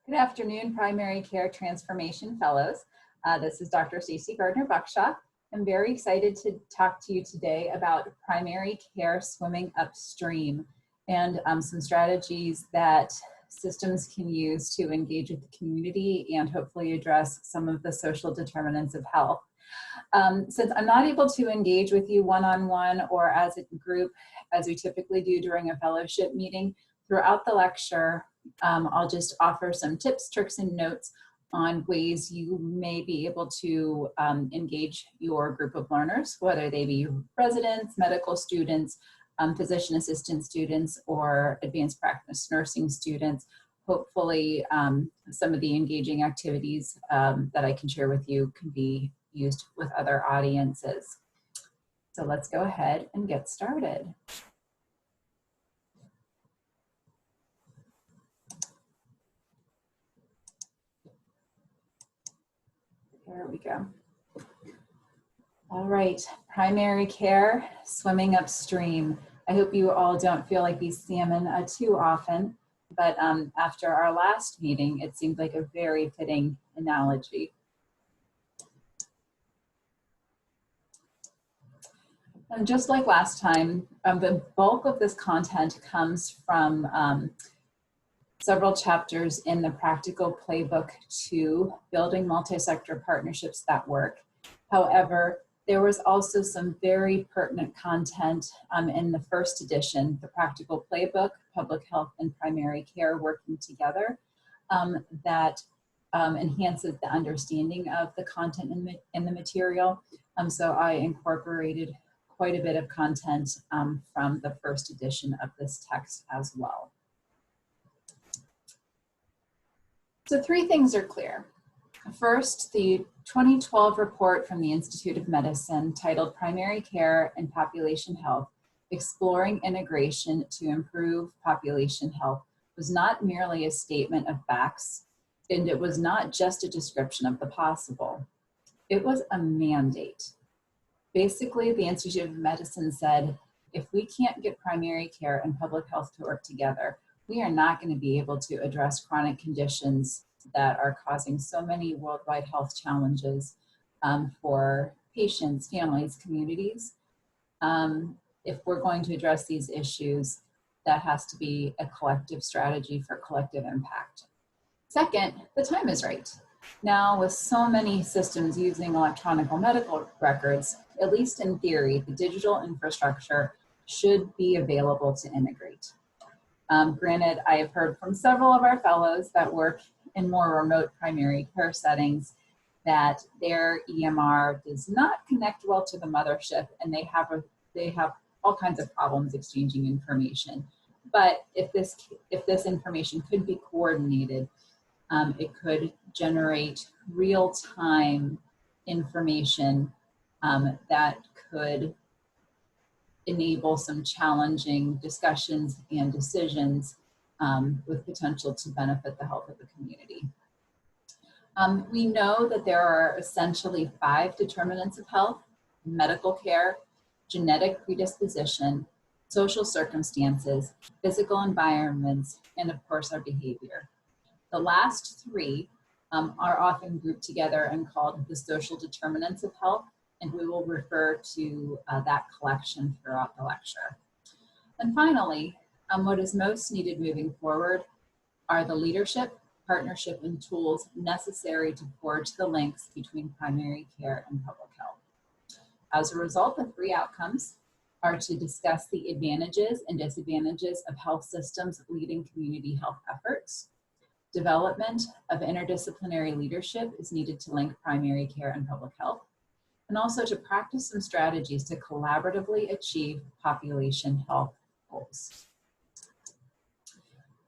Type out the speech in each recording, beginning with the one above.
Good afternoon, Primary Care Transformation Fellows. This is Dr. Stacey Gardner Buckshaw. I'm very excited to talk to you today about primary care swimming upstream and some strategies that systems can use to engage with the community and hopefully address some of the social determinants of health. Since I'm not able to engage with you one-on-one or as a group, as we typically do during a fellowship meeting, throughout the lecture, I'll just offer some tips, tricks, and notes on ways you may be able to engage your group of learners, whether they be residents, medical students, physician assistant students, or advanced practice nursing students. Hopefully, some of the engaging activities that I can share with you can be used with other audiences. So let's go ahead and get started. There we go. All right, primary care, swimming upstream. I hope you all don't feel like these salmon too often, but after our last meeting, it seemed like a very fitting analogy. And just like last time, the bulk of this content comes from several chapters in the practical playbook to building multi-sector partnerships that work. However, there was also some very pertinent content in the first edition, the practical playbook, public health and primary care working together, that enhances the understanding of the content in the material. So I incorporated quite a bit of content from the first edition of this text as well. So 3 things are clear. First, the 2012 report from the Institute of Medicine titled Primary Care and Population Health, Exploring Integration to Improve Population Health was not merely a statement of facts, and it was not just a description of the possible. It was a mandate. Basically, the Institute of Medicine said, if we can't get primary care and public health to work together, we are not going to be able to address chronic conditions that are causing so many worldwide health challenges for patients, families, communities. If we're going to address these issues, that has to be a collective strategy for collective impact. Second, the time is right. Now, with so many systems using electronic medical records, at least in theory, the digital infrastructure should be available to integrate. Granted, I have heard from several of our fellows that work in more remote primary care settings that their EMR does not connect well to the mothership, and they have all kinds of problems exchanging information. But if this information could be coordinated, it could generate real-time information that could enable some challenging discussions and decisions with potential to benefit the health of the community. We know that there are essentially 5 determinants of health: medical care, genetic predisposition, social circumstances, physical environments, and of course our behavior. The last 3 are often grouped together and called the social determinants of health, and we will refer to that collection throughout the lecture. And finally, what is most needed moving forward are the leadership, partnership, and tools necessary to forge the links between primary care and public health. As a result, the 3 outcomes are to discuss the advantages and disadvantages of health systems leading community health efforts. Development of interdisciplinary leadership is needed to link primary care and public health, and also to practice some strategies to collaboratively achieve population health goals.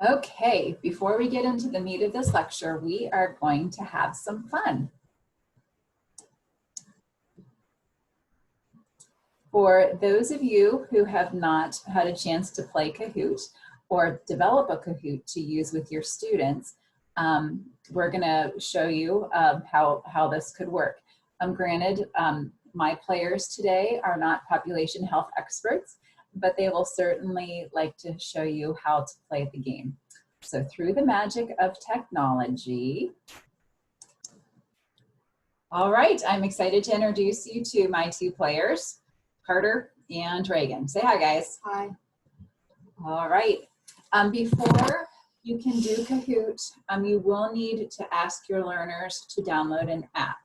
Okay, before we get into the meat of this lecture, we are going to have some fun. For those of you who have not had a chance to play Kahoot or develop a Kahoot to use with your students, we're gonna show you how this could work. Granted, my players today are not population health experts, but they will certainly like to show you how to play the game. So through the magic of technology. All right, I'm excited to introduce you to my two players, Carter and Reagan. Say hi, guys. Hi. All right, before you can do Kahoot, you will need to ask your learners to download an app.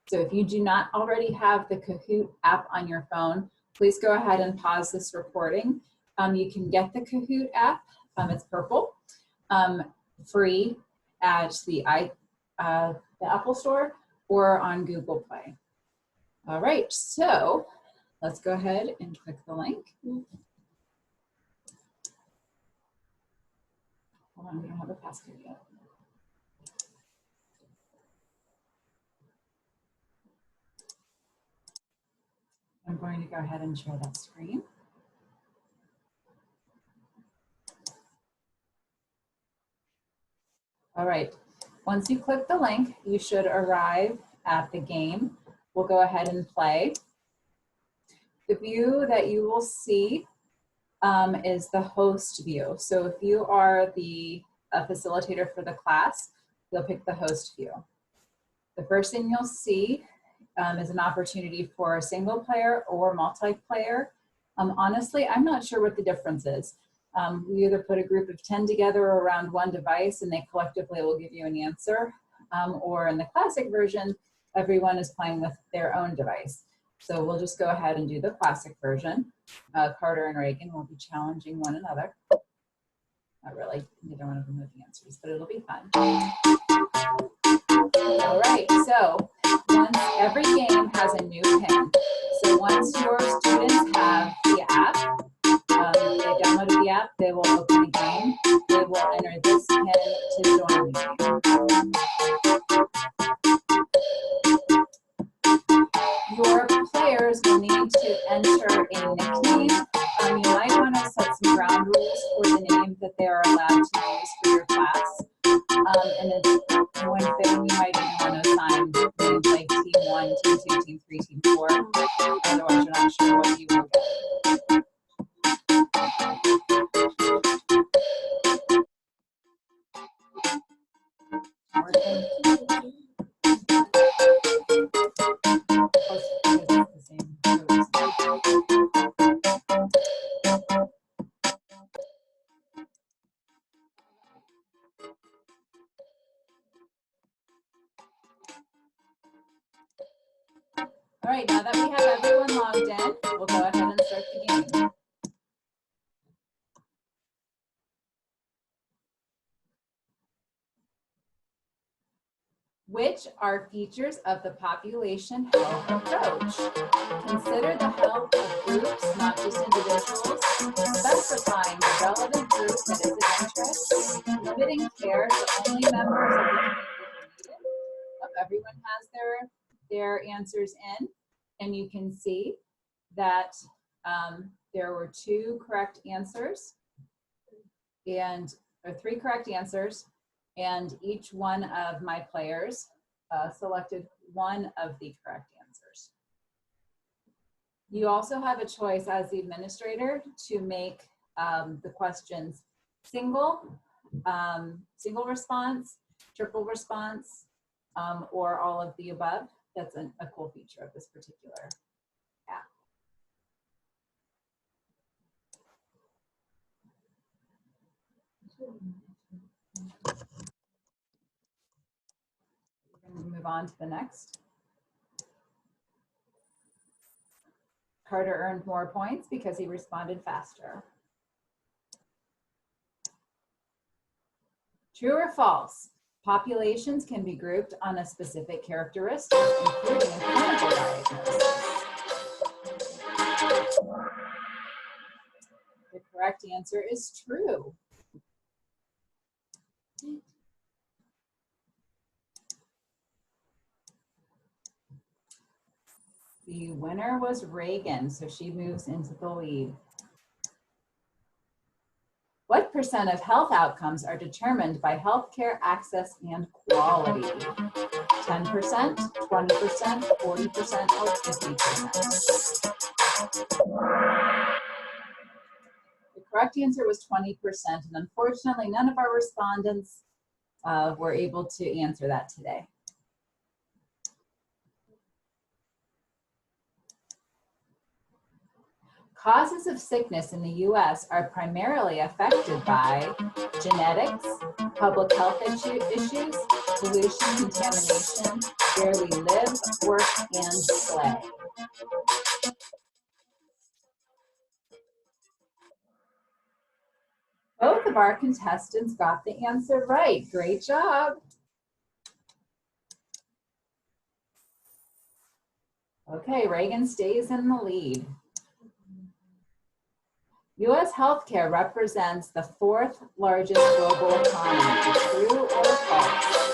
So if you do not already have the Kahoot app on your phone, please go ahead and pause this recording. You can get the Kahoot app, it's purple, free at the Apple Store or on Google Play. All right, so let's go ahead and click the link. Hold on, we don't have a passcode yet. I'm going to go ahead and share that screen. All right, once you click the link, you should arrive at the game. We'll go ahead and play. The view that you will see is the host view. So if you are the facilitator for the class, you'll pick the host view. The first thing you'll see is an opportunity for a single player or multiplayer. Honestly, I'm not sure what the difference is. We either put a group of 10 together around one device and they collectively will give you an answer, or in the classic version, everyone is playing with their own device. So we'll just go ahead and do the classic version. Carter and Reagan will be challenging one another. Not really, neither one of them know the answers, but it'll be fun. All right, so every game has a new pin. So once your students have the app, they downloaded the app, they will open the game. They will enter this pin to join the game. Your players will need to enter a nickname. You might want to set some ground rules for the name that they are allowed to use for your class. And when fitting, you might even want to assign names like Team 1, Team 2, Team 3, Team 4. Otherwise, you're not sure what you will get. All right, now that we have everyone logged in, we'll go ahead and start the game. Which are features of the population health approach? Consider the health of groups, not just individuals, specifying the relevant group that is of interest, limiting care to only members of the community who need it. Oh, everyone has their answers in, and you can see that there were two correct answers, or three correct answers, and each one of my players selected one of the correct answers. You also have a choice as the administrator to make the questions single response, triple response, or all of the above. That's a cool feature of this particular app. We're going to move on to the next. Carter earned more points because he responded faster. True or false? Populations can be grouped on a specific characteristic, including a clinical diagnosis. The correct answer is true. The winner was Reagan, so she moves into the lead. What % of health outcomes are determined by healthcare access and quality? 10%, 20%, 40%, or 50%? The correct answer was 20%, and unfortunately, none of our respondents were able to answer that today. Causes of sickness in the US are primarily affected by genetics, public health issues, pollution, contamination, where we live, work, and play. Both of our contestants got the answer right. Great job. Okay, Reagan stays in the lead. US healthcare represents the 4th largest global economy. True or false?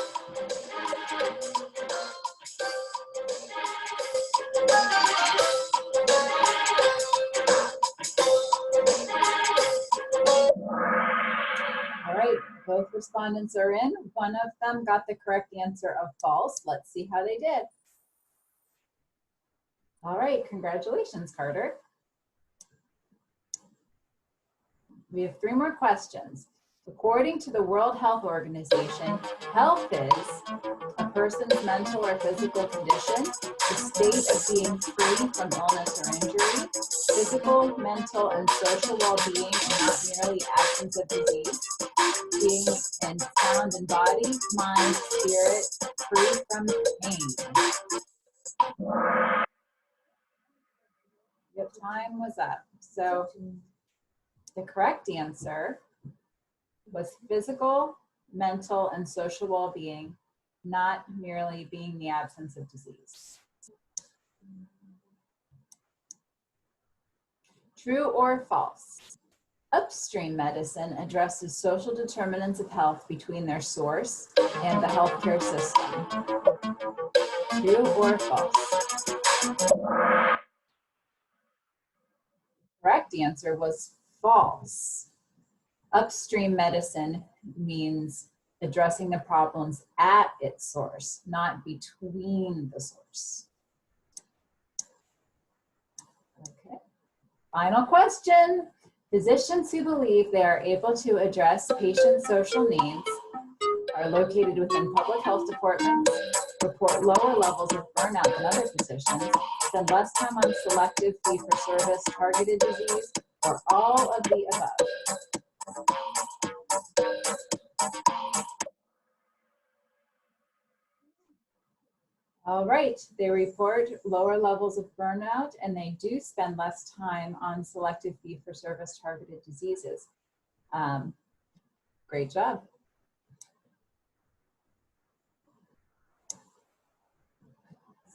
All right, both respondents are in. One of them got the correct answer of false. Let's see how they did. All right, congratulations, Carter. We have 3 more questions. According to the World Health Organization, health is a person's mental or physical condition, the state of being free from illness or injury, physical, mental, and social well-being, and not merely absence of disease, being and sound in body, mind, spirit, free from pain. Your time was up. So the correct answer was physical, mental, and social well-being, not merely being the absence of disease. True or false? Upstream medicine addresses social determinants of health between their source and the healthcare system. True or false? Correct answer was false. Upstream medicine means addressing the problems at its source, not between the source. Okay. Final question. Physicians who believe they are able to address patients' social needs are located within public health departments, report lower levels of burnout than other physicians, spend less time on selective fee-for-service targeted disease, or all of the above. All right, they report lower levels of burnout, and they do spend less time on selective fee-for-service targeted diseases. Great job.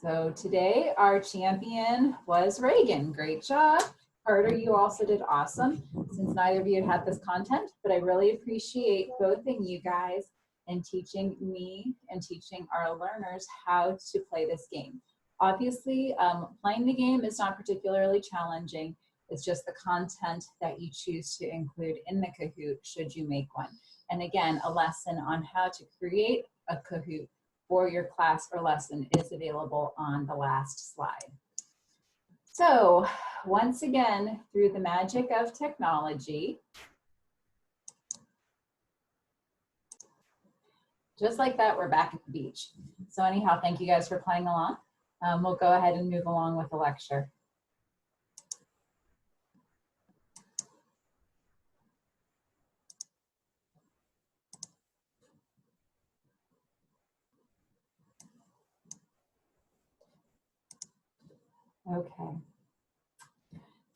So today our champion was Reagan. Great job. Carter, you also did awesome, since neither of you had this content, but I really appreciate both of you guys and teaching me and teaching our learners how to play this game. Obviously, playing the game is not particularly challenging. It's just the content that you choose to include in the Kahoot should you make one. And again, a lesson on how to create a Kahoot for your class or lesson is available on the last slide. So once again, through the magic of technology, just like that, we're back at the beach. So anyhow, thank you guys for playing along. We'll go ahead and move along with the lecture. Okay.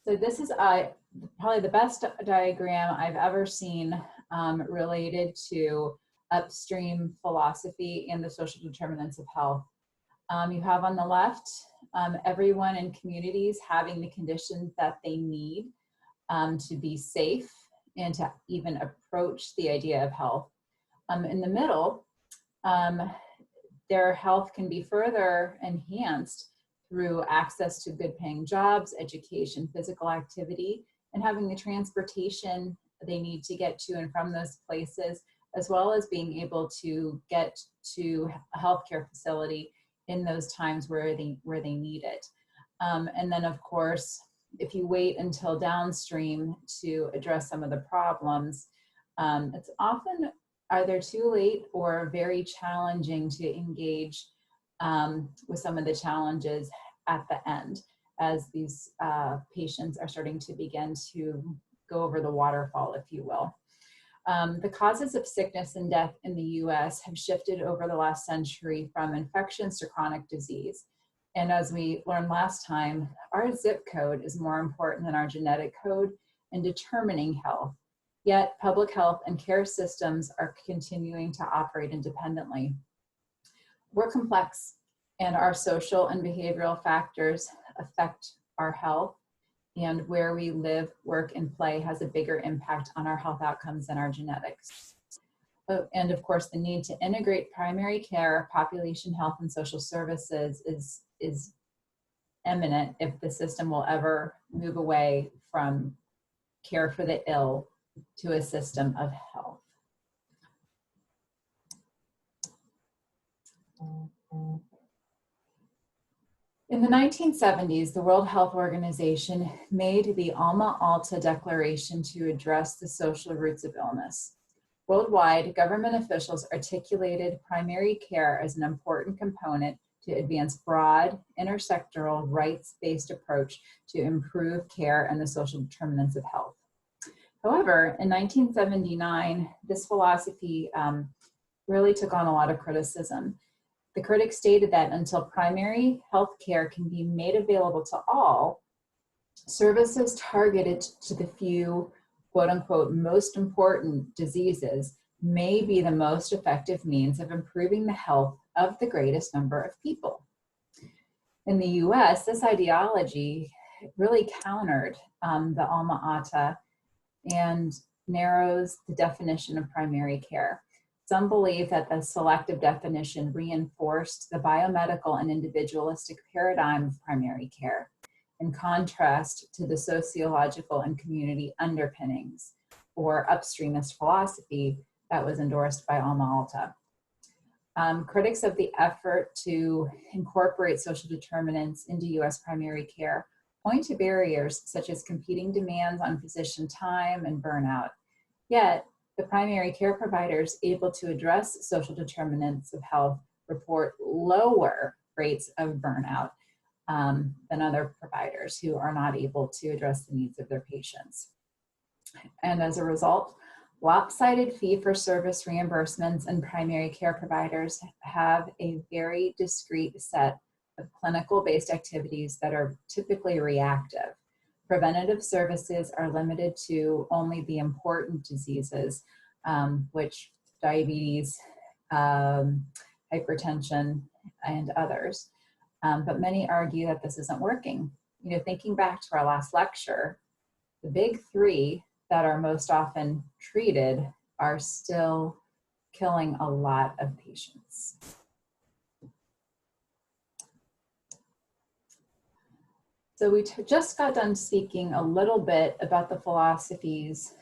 So this is probably the best diagram I've ever seen related to upstream philosophy and the social determinants of health. You have on the left, everyone in communities having the conditions that they need to be safe and to even approach the idea of health. In the middle, their health can be further enhanced through access to good paying jobs, education, physical activity, and having the transportation they need to get to and from those places, as well as being able to get to a healthcare facility in those times where they need it. And then of course, if you wait until downstream to address some of the problems, it's often either too late or very challenging to engage with some of the challenges at the end, as these patients are starting to begin to go over the waterfall, if you will. The causes of sickness and death in the US have shifted over the last century from infections to chronic disease. And as we learned last time, our zip code is more important than our genetic code in determining health. Yet public health and care systems are continuing to operate independently. We're complex, and our social and behavioral factors affect our health, and where we live, work, and play has a bigger impact on our health outcomes than our genetics. And of course, the need to integrate primary care, population health, and social services is imminent if the system will ever move away from care for the ill to a system of health. In the 1970s, the World Health Organization made the Alma Ata Declaration to address the social roots of illness. Worldwide, government officials articulated primary care as an important component to advance broad, intersectoral, rights-based approach to improve care and the social determinants of health. However, in 1979, this philosophy really took on a lot of criticism. The critics stated that until primary health care can be made available to all, services targeted to the few, quote unquote, most important diseases may be the most effective means of improving the health of the greatest number of people. In the US, this ideology really countered the Alma Ata and narrows the definition of primary care. Some believe that the selective definition reinforced the biomedical and individualistic paradigm of primary care, in contrast to the sociological and community underpinnings, or upstreamist philosophy that was endorsed by Alma Ata. Critics of the effort to incorporate social determinants into US primary care point to barriers such as competing demands on physician time and burnout. Yet, the primary care providers able to address social determinants of health report lower rates of burnout than other providers who are not able to address the needs of their patients. And as a result, lopsided fee-for-service reimbursements and primary care providers have a very discrete set of clinical-based activities that are typically reactive. Preventative services are limited to only the important diseases, which diabetes, hypertension, and others. But many argue that this isn't working. You know, thinking back to our last lecture, the big three that are most often treated are still killing a lot of patients. So we just got done speaking a little bit about the philosophies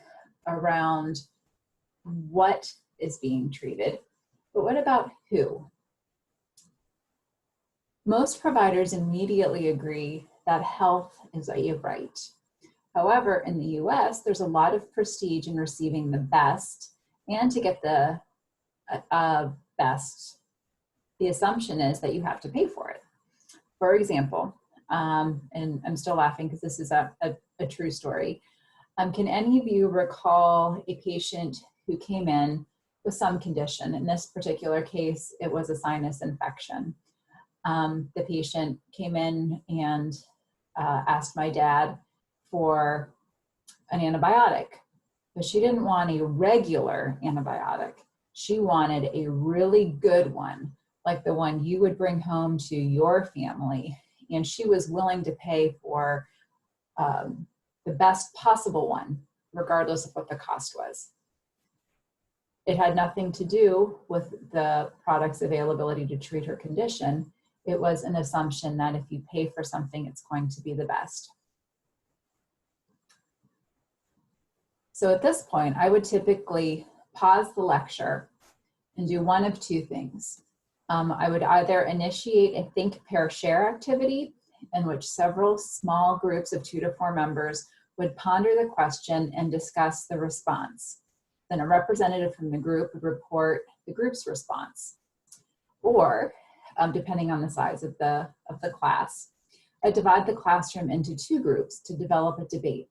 around what is being treated, but what about who? Most providers immediately agree that health is a right. However, in the US, there's a lot of prestige in receiving the best, and to get the best, the assumption is that you have to pay for it. For example, and I'm still laughing because this is a true story. Can any of you recall a patient who came in with some condition? In this particular case, it was a sinus infection. The patient came in and asked my dad for an antibiotic, but she didn't want a regular antibiotic. She wanted a really good one, like the one you would bring home to your family. And she was willing to pay for the best possible one, regardless of what the cost was. It had nothing to do with the product's availability to treat her condition. It was an assumption that if you pay for something, it's going to be the best. So at this point, I would typically pause the lecture and do one of two things. I would either initiate a think, pair, share activity in which several small groups of 2 to 4 members would ponder the question and discuss the response. Then a representative from the group would report the group's response. Or, depending on the size of the class, I'd divide the classroom into 2 groups to develop a debate.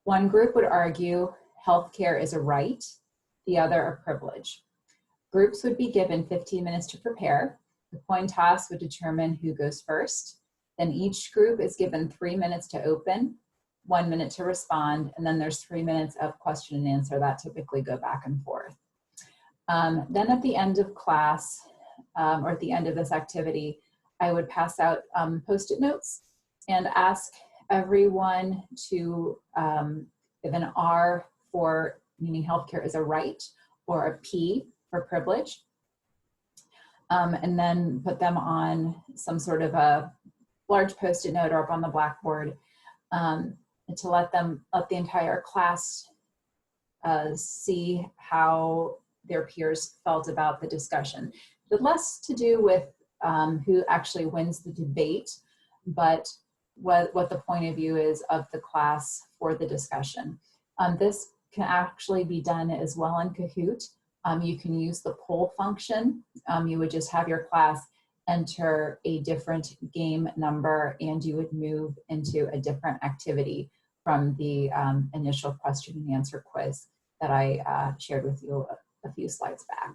One group would argue healthcare is a right, the other a privilege. Groups would be given 15 minutes to prepare. The coin toss would determine who goes first. Then each group is given 3 minutes to open, 1 minute to respond, and then there's 3 minutes of question and answer that typically go back and forth. Then at the end of class, or at the end of this activity, I would pass out Post-it notes and ask everyone to give an R for meaning healthcare is a right, or a P for privilege, and then put them on some sort of a large Post-it note or up on the blackboard to let the entire class see how their peers felt about the discussion. It had less to do with who actually wins the debate, but what the point of view is of the class for the discussion. This can actually be done as well in Kahoot. You can use the poll function. You would just have your class enter a different game number and you would move into a different activity from the initial question and answer quiz that I shared with you a few slides back.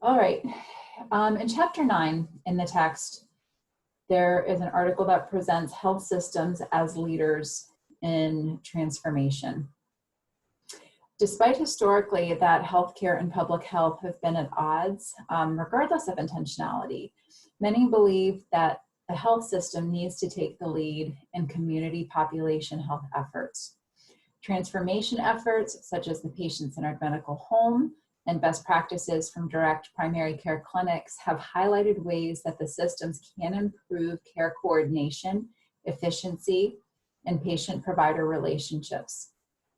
All right, in chapter 9 in the text, there is an article that presents health systems as leaders in transformation. Despite historically that healthcare and public health have been at odds, regardless of intentionality, many believe that the health system needs to take the lead in community population health efforts. Transformation efforts, such as the patient-centered medical home and best practices from direct primary care clinics, have highlighted ways that the systems can improve care coordination, efficiency, and patient-provider relationships.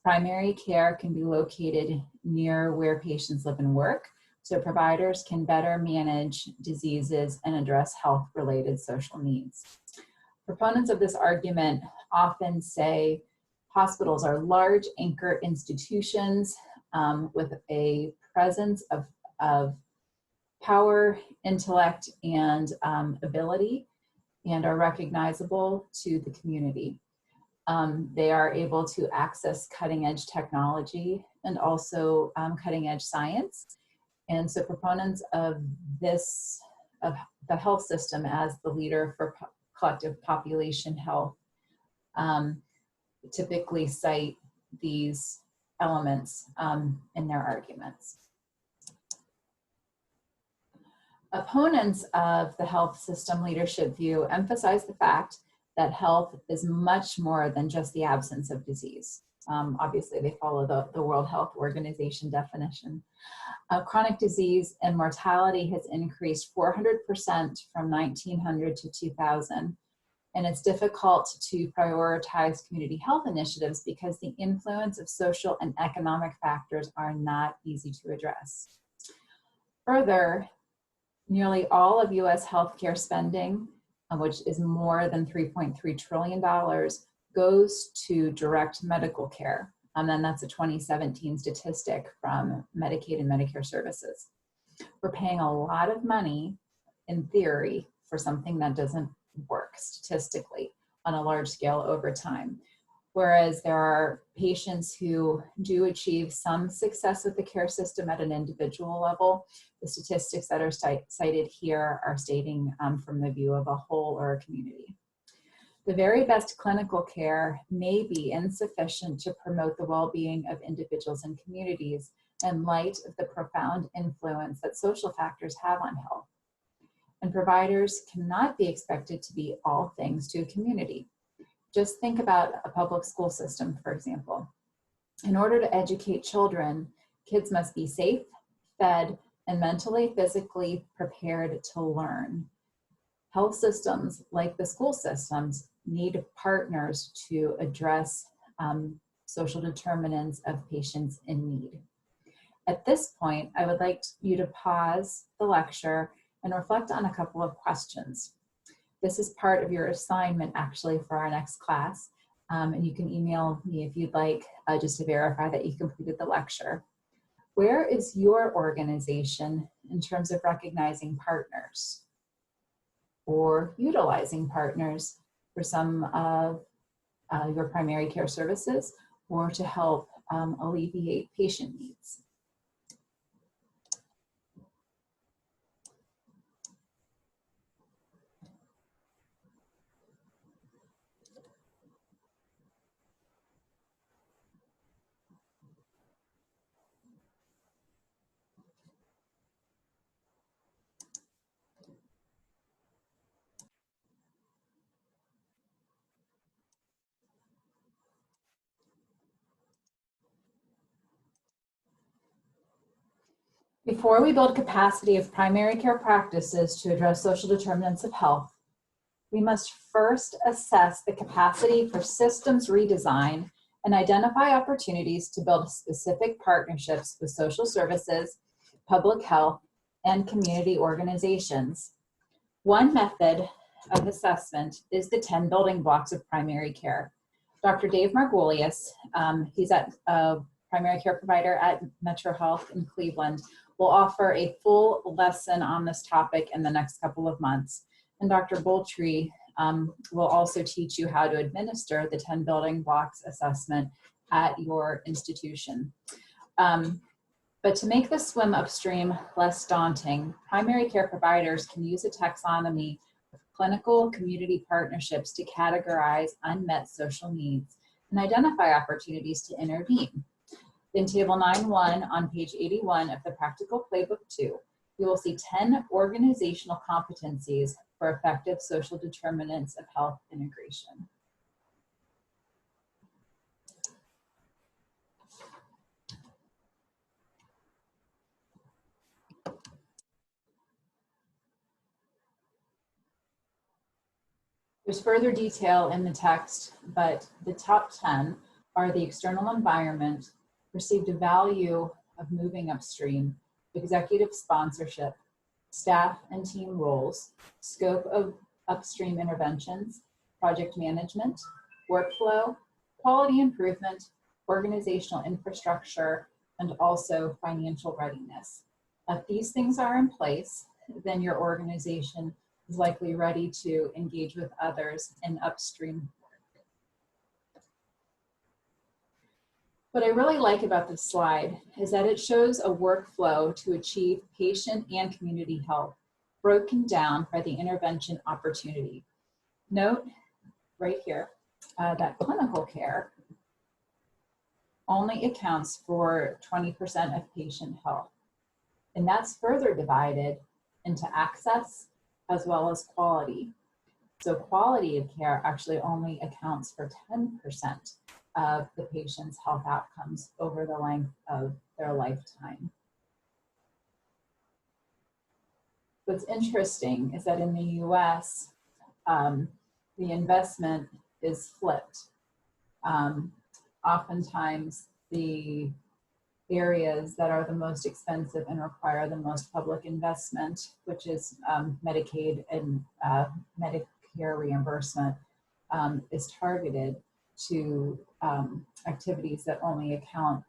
Primary care can be located near where patients live and work, so providers can better manage diseases and address health-related social needs. Proponents of this argument often say hospitals are large anchor institutions with a presence of power, intellect, and ability, and are recognizable to the community. They are able to access cutting-edge technology and also cutting-edge science. And so proponents of the health system as the leader for collective population health typically cite these elements in their arguments. Opponents of the health system leadership view emphasize the fact that health is much more than just the absence of disease. Obviously, they follow the World Health Organization definition. Chronic disease and mortality has increased 400% from 1900 to 2000. And it's difficult to prioritize community health initiatives because the influence of social and economic factors are not easy to address. Further, nearly all of US healthcare spending, which is more than $3.3 trillion, goes to direct medical care. And then that's a 2017 statistic from Medicaid and Medicare services. We're paying a lot of money, in theory, for something that doesn't work statistically on a large scale over time. Whereas there are patients who do achieve some success with the care system at an individual level. The statistics that are cited here are stating from the view of a whole or a community. The very best clinical care may be insufficient to promote the well-being of individuals and communities in light of the profound influence that social factors have on health. And providers cannot be expected to be all things to a community. Just think about a public school system, for example. In order to educate children, kids must be safe, fed, and mentally, physically prepared to learn. Health systems, like the school systems, need partners to address social determinants of patients in need. At this point, I would like you to pause the lecture and reflect on a couple of questions. This is part of your assignment actually for our next class, and you can email me if you'd like, just to verify that you completed the lecture. Where is your organization in terms of recognizing partners or utilizing partners for some of your primary care services or to help alleviate patient needs? Before we build capacity of primary care practices to address social determinants of health, we must first assess the capacity for systems redesign and identify opportunities to build specific partnerships with social services, public health, and community organizations. One method of assessment is the 10 building blocks of primary care. Dr. Dave Margolius, he's a primary care provider at Metro Health in Cleveland, will offer a full lesson on this topic in the next couple of months. And Dr. Boltree will also teach you how to administer the 10 building blocks assessment at your institution. But to make the swim upstream less daunting, primary care providers can use a taxonomy of clinical community partnerships to categorize unmet social needs and identify opportunities to intervene. In Table 9.1 on page 81 of the Practical Playbook 2, you will see 10 organizational competencies for effective social determinants of health integration. There's further detail in the text, but the top 10 are the external environment, perceived value of moving upstream, executive sponsorship, staff and team roles, scope of upstream interventions, project management, workflow, quality improvement, organizational infrastructure, and also financial readiness. If these things are in place, then your organization is likely ready to engage with others in upstream. What I really like about this slide is that it shows a workflow to achieve patient and community health, broken down by the intervention opportunity. Note right here that clinical care only accounts for 20% of patient health. And that's further divided into access as well as quality. So quality of care actually only accounts for 10% of the patient's health outcomes over the length of their lifetime. What's interesting is that in the US, the investment is flipped. Oftentimes, the areas that are the most expensive and require the most public investment, which is Medicaid and Medicare reimbursement, is targeted to activities that only account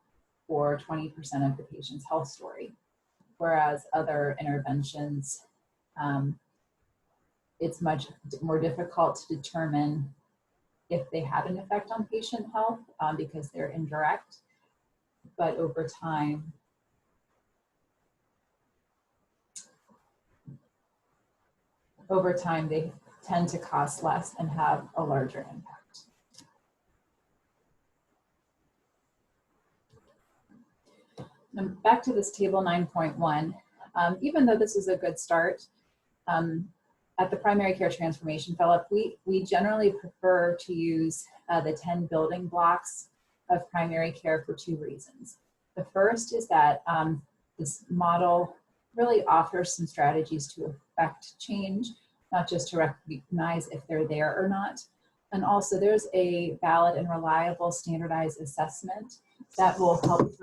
for 20% of the patient's health story. Whereas other interventions, it's much more difficult to determine if they have an effect on patient health because they're indirect, but over time, they tend to cost less and have a larger impact. Now back to this table 9.1, even though this is a good start, at the Primary Care Transformation Fellow, we generally prefer to use the 10 building blocks of primary care for two reasons. The first is that this model really offers some strategies to affect change, not just to recognize if they're there or not. And also there's a valid and reliable standardized assessment that will help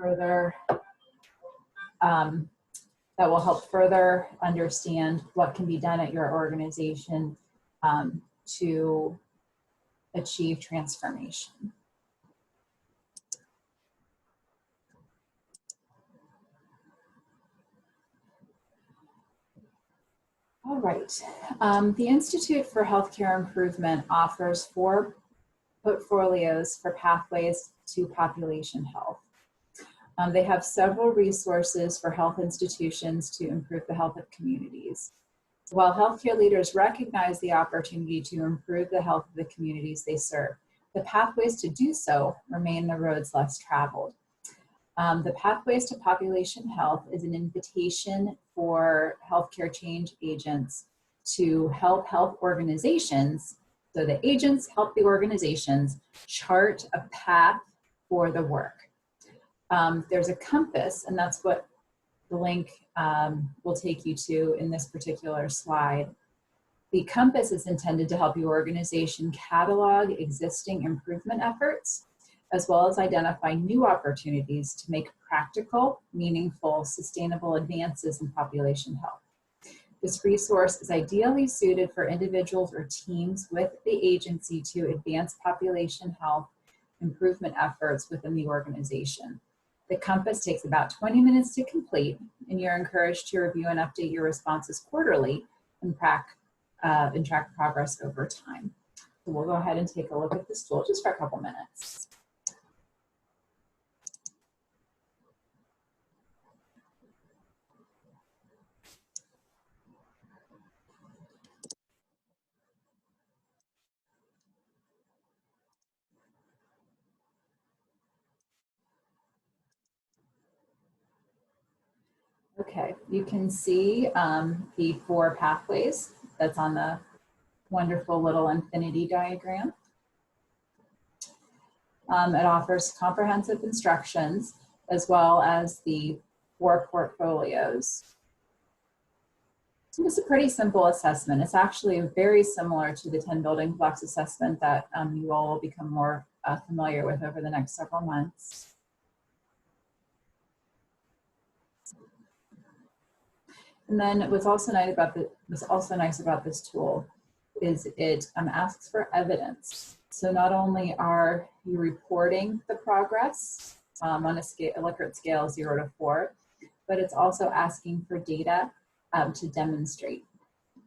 further understand what can be done at your organization to achieve transformation. All right. The Institute for Healthcare Improvement offers 4 portfolios for pathways to population health. They have several resources for health institutions to improve the health of communities. While healthcare leaders recognize the opportunity to improve the health of the communities they serve, the pathways to do so remain the roads less traveled. The Pathways to Population Health is an invitation for healthcare change agents to help health organizations, so the agents help the organizations chart a path for the work. There's a compass, and that's what the link will take you to in this particular slide. The compass is intended to help your organization catalog existing improvement efforts, as well as identify new opportunities to make practical, meaningful, sustainable advances in population health. This resource is ideally suited for individuals or teams with the agency to advance population health improvement efforts within the organization. The compass takes about 20 minutes to complete, and you're encouraged to review and update your responses quarterly and track progress over time. So we'll go ahead and take a look at this tool just for a couple minutes. Okay, you can see the 4 pathways that's on the wonderful little infinity diagram. It offers comprehensive instructions as well as the 4 portfolios. So it's a pretty simple assessment. It's actually very similar to the 10 building blocks assessment that you all will become more familiar with over the next several months. And then what's also nice about this tool is it asks for evidence. So not only are you reporting the progress on a Likert scale 0 to 4, but it's also asking for data to demonstrate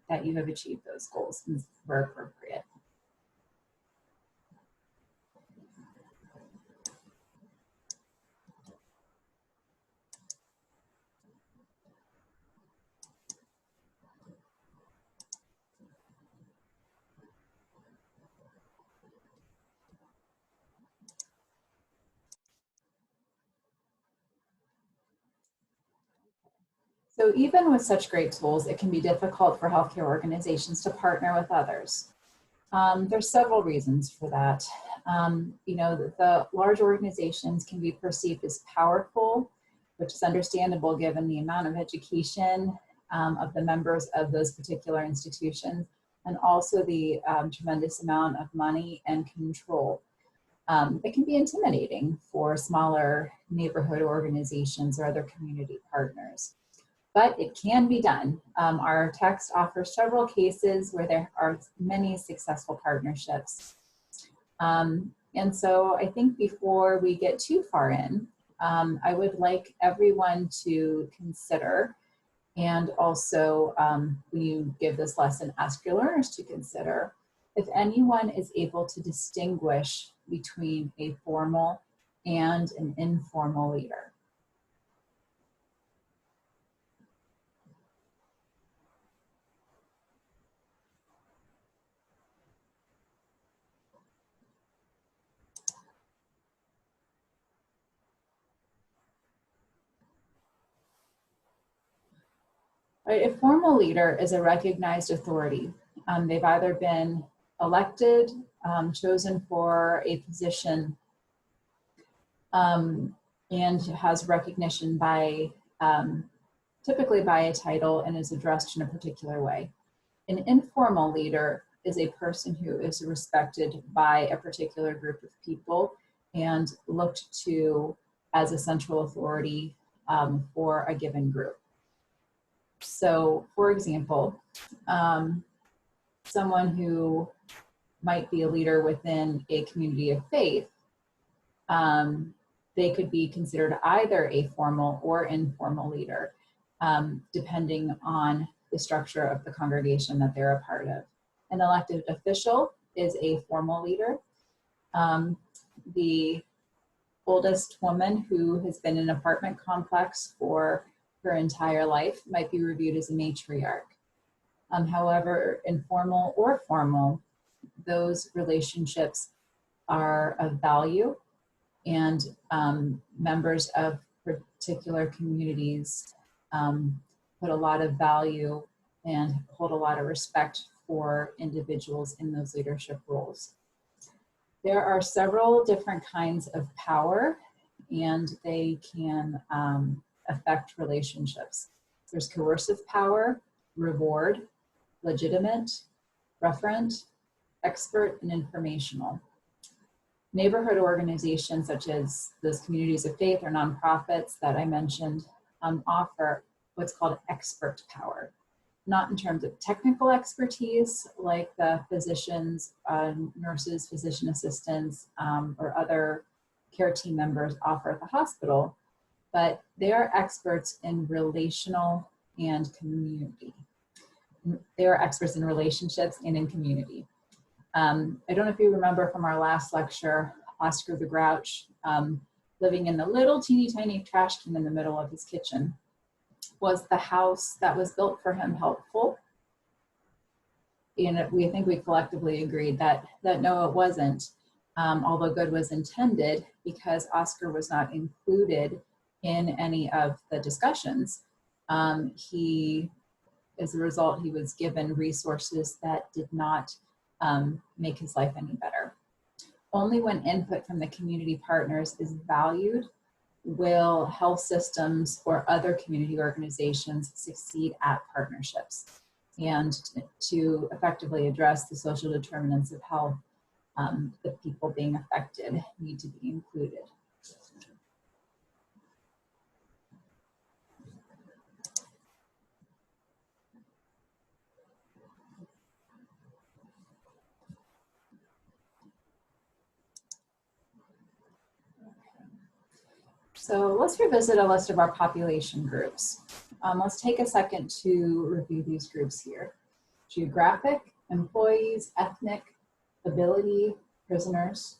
that you have achieved those goals where appropriate. So even with such great tools, it can be difficult for healthcare organizations to partner with others. There's several reasons for that. You know, the large organizations can be perceived as powerful, which is understandable given the amount of education of the members of those particular institutions, and also the tremendous amount of money and control. It can be intimidating for smaller neighborhood organizations or other community partners. But it can be done. Our text offers several cases where there are many successful partnerships. And so I think before we get too far in, I would like everyone to consider, and also when you give this lesson, ask your learners to consider, if anyone is able to distinguish between a formal and an informal leader. A formal leader is a recognized authority. They've either been elected, chosen for a position, and has recognition by, typically by a title, and is addressed in a particular way. An informal leader is a person who is respected by a particular group of people and looked to as a central authority for a given group. So, for example, someone who might be a leader within a community of faith, they could be considered either a formal or informal leader, depending on the structure of the congregation that they're a part of. An elected official is a formal leader. The oldest woman who has been in an apartment complex for her entire life might be reviewed as a matriarch. However, informal or formal, those relationships are of value, and members of particular communities put a lot of value and hold a lot of respect for individuals in those leadership roles. There are several different kinds of power, and they can affect relationships. There's coercive power, reward, legitimate, referent, expert, and informational. Neighborhood organizations such as those communities of faith or nonprofits that I mentioned offer what's called expert power, not in terms of technical expertise like the physicians, nurses, physician assistants, or other care team members offer at the hospital, but they are experts in relational and community. They are experts in relationships and in community. I don't know if you remember from our last lecture, Oscar the Grouch, living in the little teeny tiny trash can in the middle of his kitchen. Was the house that was built for him helpful? And I think we collectively agreed that no, it wasn't, although good was intended, because Oscar was not included in any of the discussions. As a result, he was given resources that did not make his life any better. Only when input from the community partners is valued will health systems or other community organizations succeed at partnerships. And to effectively address the social determinants of health, the people being affected need to be included. So let's revisit a list of our population groups. Let's take a second to review these groups here. Geographic, employees, ethnic, ability, prisoners.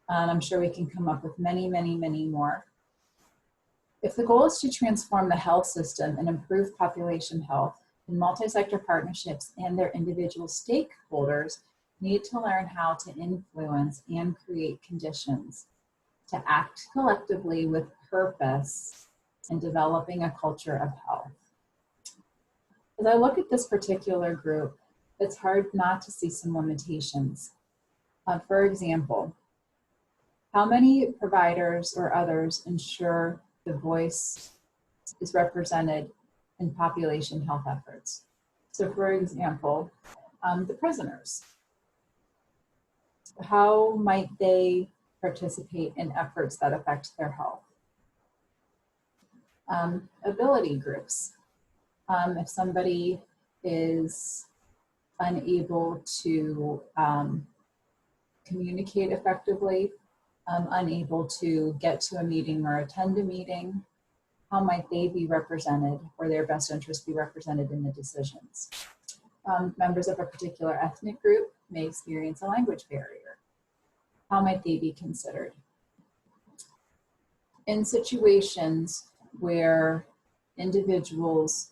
I'm sure we can come up with many, many, many more. If the goal is to transform the health system and improve population health, then multi-sector partnerships and their individual stakeholders need to learn how to influence and create conditions to act collectively with purpose in developing a culture of health. As I look at this particular group, it's hard not to see some limitations. For example, how many providers or others ensure the voice is represented in population health efforts? So for example, the prisoners. How might they participate in efforts that affect their health? Ability groups. If somebody is unable to communicate effectively, unable to get to a meeting or attend a meeting, how might they be represented, or their best interests be represented in the decisions? Members of a particular ethnic group may experience a language barrier. How might they be considered? In situations where individuals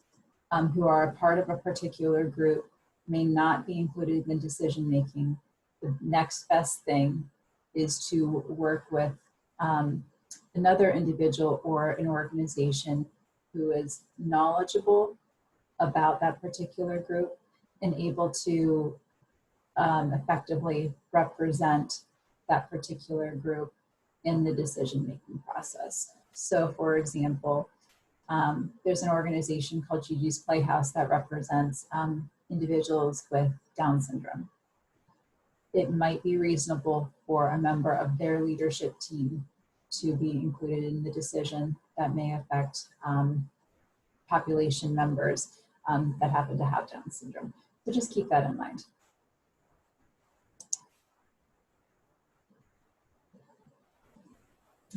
who are a part of a particular group may not be included in decision making, the next best thing is to work with another individual or an organization who is knowledgeable about that particular group and able to effectively represent that particular group in the decision-making process. So for example, there's an organization called Gigi's Playhouse that represents individuals with Down syndrome. it might be reasonable for a member of their leadership team to be included in the decision that may affect population members that happen to have Down syndrome. So just keep that in mind.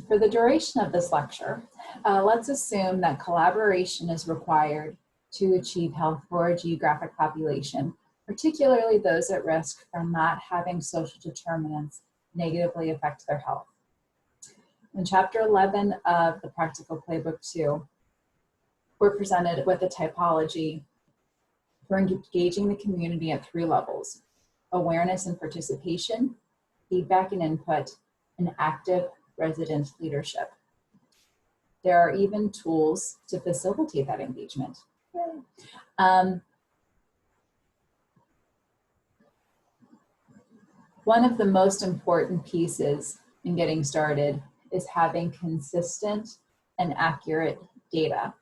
For the duration of this lecture, let's assume that collaboration is required to achieve health for a geographic population, particularly those at risk from not having social determinants negatively affect their health. In Chapter 11 of the Practical Playbook 2, we're presented with a typology for engaging the community at 3 levels: awareness and participation, feedback and input, and active resident leadership. There are even tools to facilitate that engagement. One of the most important pieces in getting started is having consistent and accurate data.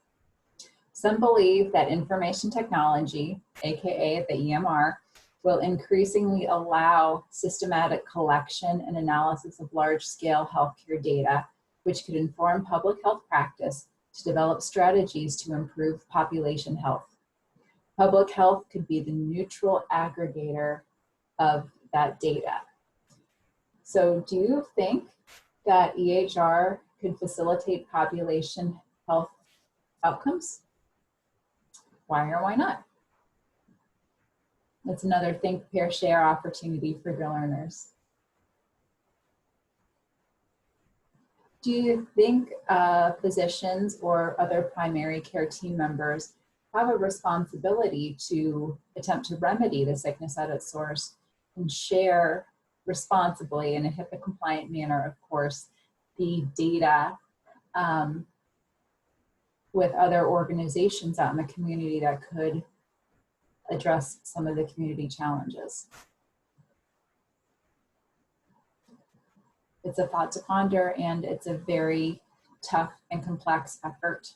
Some believe that information technology, AKA the EMR, will increasingly allow systematic collection and analysis of large-scale healthcare data, which could inform public health practice to develop strategies to improve population health. Public health could be the neutral aggregator of that data. So do you think that EHR could facilitate population health outcomes? Why or why not? That's another think, pair, share opportunity for your learners. Do you think physicians or other primary care team members have a responsibility to attempt to remedy the sickness at its source and share responsibly in a HIPAA compliant manner, of course, the data with other organizations out in the community that could address some of the community challenges? It's a thought to ponder, and it's a very tough and complex effort.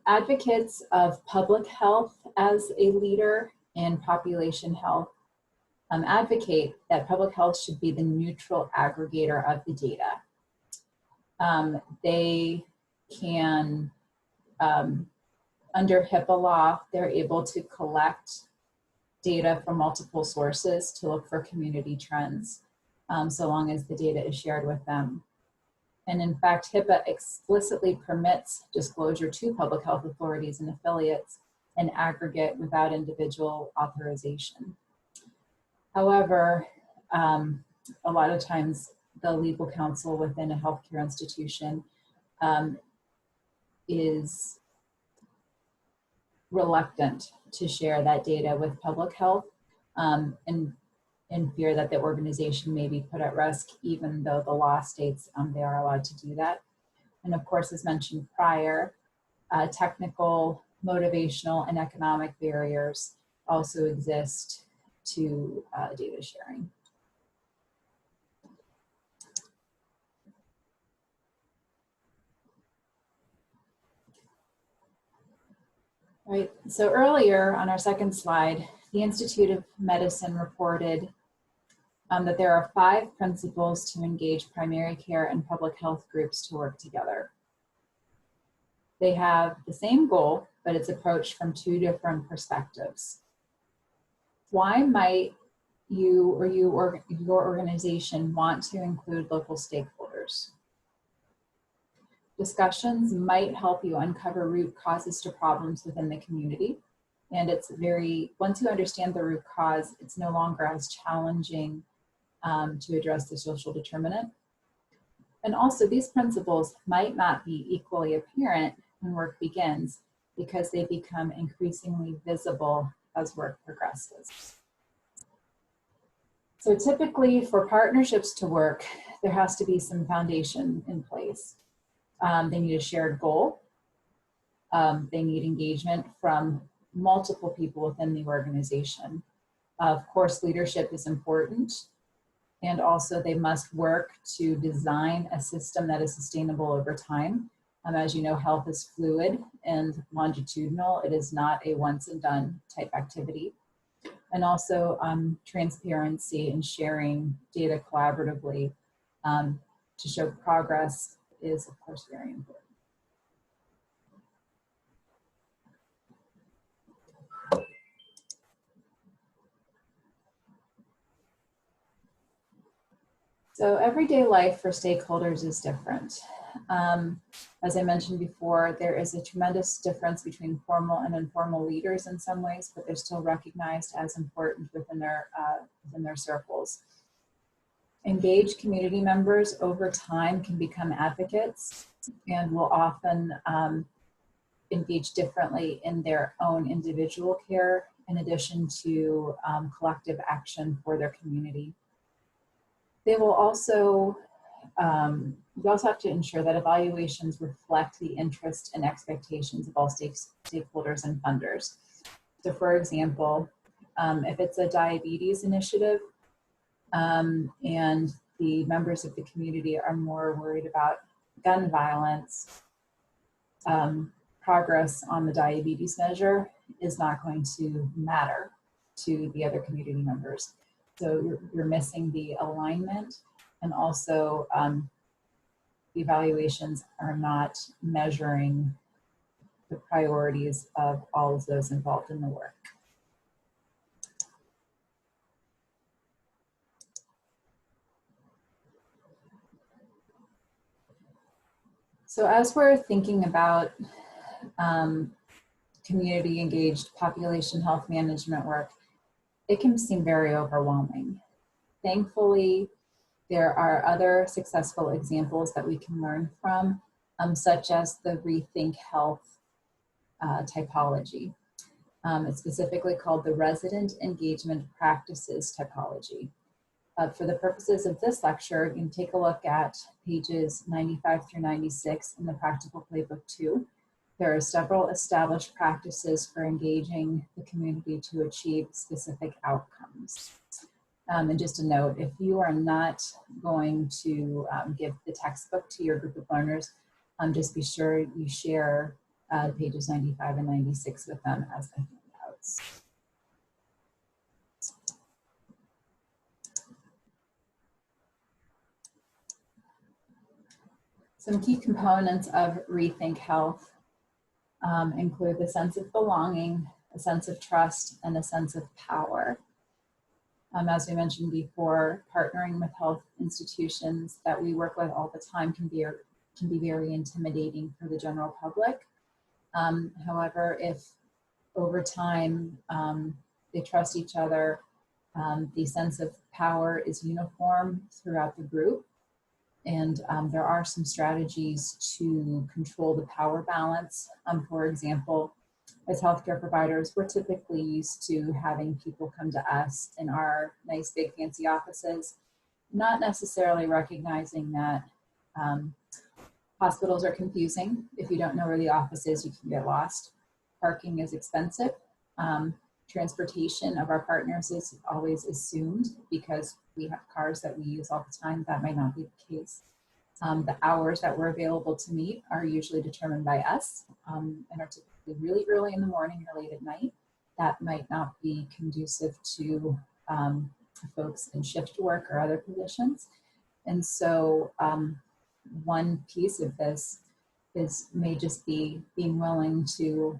Advocates of public health as a leader in population health advocate that public health should be the neutral aggregator of the data. They can, under HIPAA law, they're able to collect data from multiple sources to look for community trends, so long as the data is shared with them. And in fact, HIPAA explicitly permits disclosure to public health authorities and affiliates in aggregate without individual authorization. However, a lot of times the legal counsel within a healthcare institution is reluctant to share that data with public health and in fear that the organization may be put at risk, even though the law states they are allowed to do that. And of course, as mentioned prior, technical, motivational, and economic barriers also exist to data sharing. Right, so earlier on our second slide, the Institute of Medicine reported that there are 5 principles to engage primary care and public health groups to work together. They have the same goal, but it's approached from 2 different perspectives. Why might you or your organization want to include local stakeholders? Discussions might help you uncover root causes to problems within the community. And it's once you understand the root cause, it's no longer as challenging to address the social determinant. And also, these principles might not be equally apparent when work begins because they become increasingly visible as work progresses. So typically for partnerships to work, there has to be some foundation in place. They need a shared goal. They need engagement from multiple people within the organization. Of course, leadership is important. And also they must work to design a system that is sustainable over time. As you know, health is fluid and longitudinal. It is not a once and done type activity. And also transparency and sharing data collaboratively to show progress is, of course, very important. So everyday life for stakeholders is different. As I mentioned before, there is a tremendous difference between formal and informal leaders in some ways, but they're still recognized as important within their circles. Engaged community members over time can become advocates and will often engage differently in their own individual care in addition to collective action for their community. They will also, you also have to ensure that evaluations reflect the interest and expectations of all stakeholders and funders. So for example, if it's a diabetes initiative and the members of the community are more worried about gun violence, progress on the diabetes measure is not going to matter to the other community members. So you're missing the alignment, and also the evaluations are not measuring the priorities of all of those involved in the work. So as we're thinking about community engaged population health management work, it can seem very overwhelming. Thankfully, there are other successful examples that we can learn from, such as the Rethink Health typology. It's specifically called the Resident Engagement Practices typology. For the purposes of this lecture, you can take a look at pages 95 through 96 in the Practical Playbook 2. There are several established practices for engaging the community to achieve specific outcomes. And just a note, if you are not going to give the textbook to your group of learners, just be sure you share pages 95 and 96 with them as the handouts. Some key components of Rethink Health include the sense of belonging, a sense of trust, and a sense of power. As we mentioned before, partnering with health institutions that we work with all the time can be very intimidating for the general public. However, if over time they trust each other, the sense of power is uniform throughout the group, and there are some strategies to control the power balance. For example, as healthcare providers, we're typically used to having people come to us in our nice big fancy offices, not necessarily recognizing that hospitals are confusing. If you don't know where the office is, you can get lost. Parking is expensive. Transportation of our partners is always assumed because we have cars that we use all the time. That might not be the case. The hours that we're available to meet are usually determined by us and are typically really early in the morning or late at night. That might not be conducive to folks in shift work or other positions. And so one piece of this may just be being willing to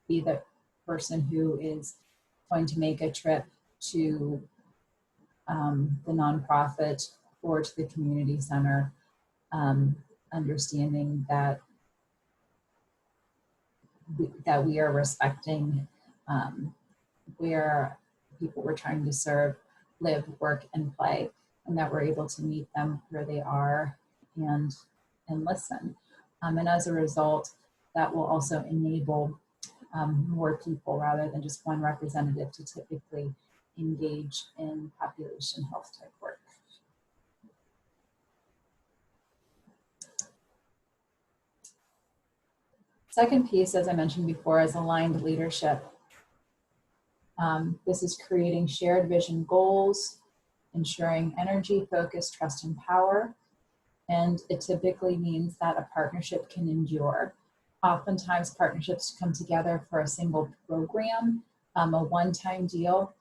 be the person who is going to make a trip to the nonprofit or to the community center, understanding that we are respecting where people we're trying to serve live, work, and play, and that we're able to meet them where they are and listen. And as a result, that will also enable more people rather than just one representative to typically engage in population health type work. Second piece, as I mentioned before, is aligned leadership. This is creating shared vision goals, ensuring energy, focus, trust, and power. And it typically means that a partnership can endure. Oftentimes partnerships come together for a single program, a one-time deal.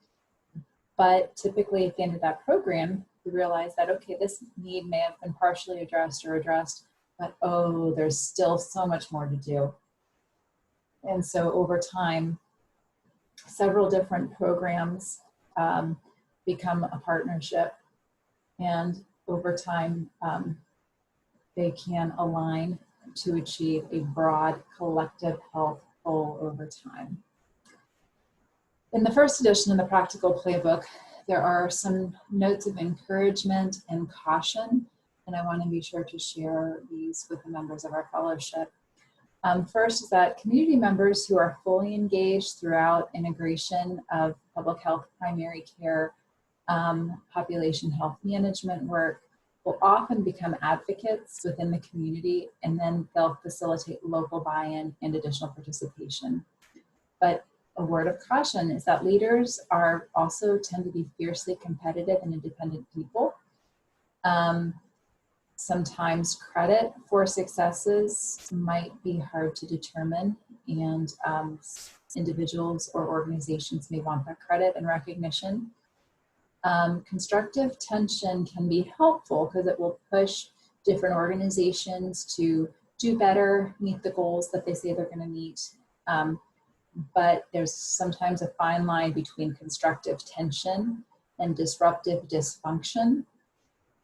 But typically at the end of that program, we realize that, okay, this need may have been partially addressed or addressed, but oh, there's still so much more to do. And so over time, several different programs become a partnership, and over time, they can align to achieve a broad collective health goal over time. In the first edition of the Practical Playbook, there are some notes of encouragement and caution, and I want to be sure to share these with the members of our fellowship. First is that community members who are fully engaged throughout integration of public health primary care, population health management work, will often become advocates within the community, and then they'll facilitate local buy-in and additional participation. But a word of caution is that leaders are also tend to be fiercely competitive and independent people. Sometimes credit for successes might be hard to determine, and individuals or organizations may want that credit and recognition. Constructive tension can be helpful because it will push different organizations to do better, meet the goals that they say they're going to meet. But there's sometimes a fine line between constructive tension and disruptive dysfunction.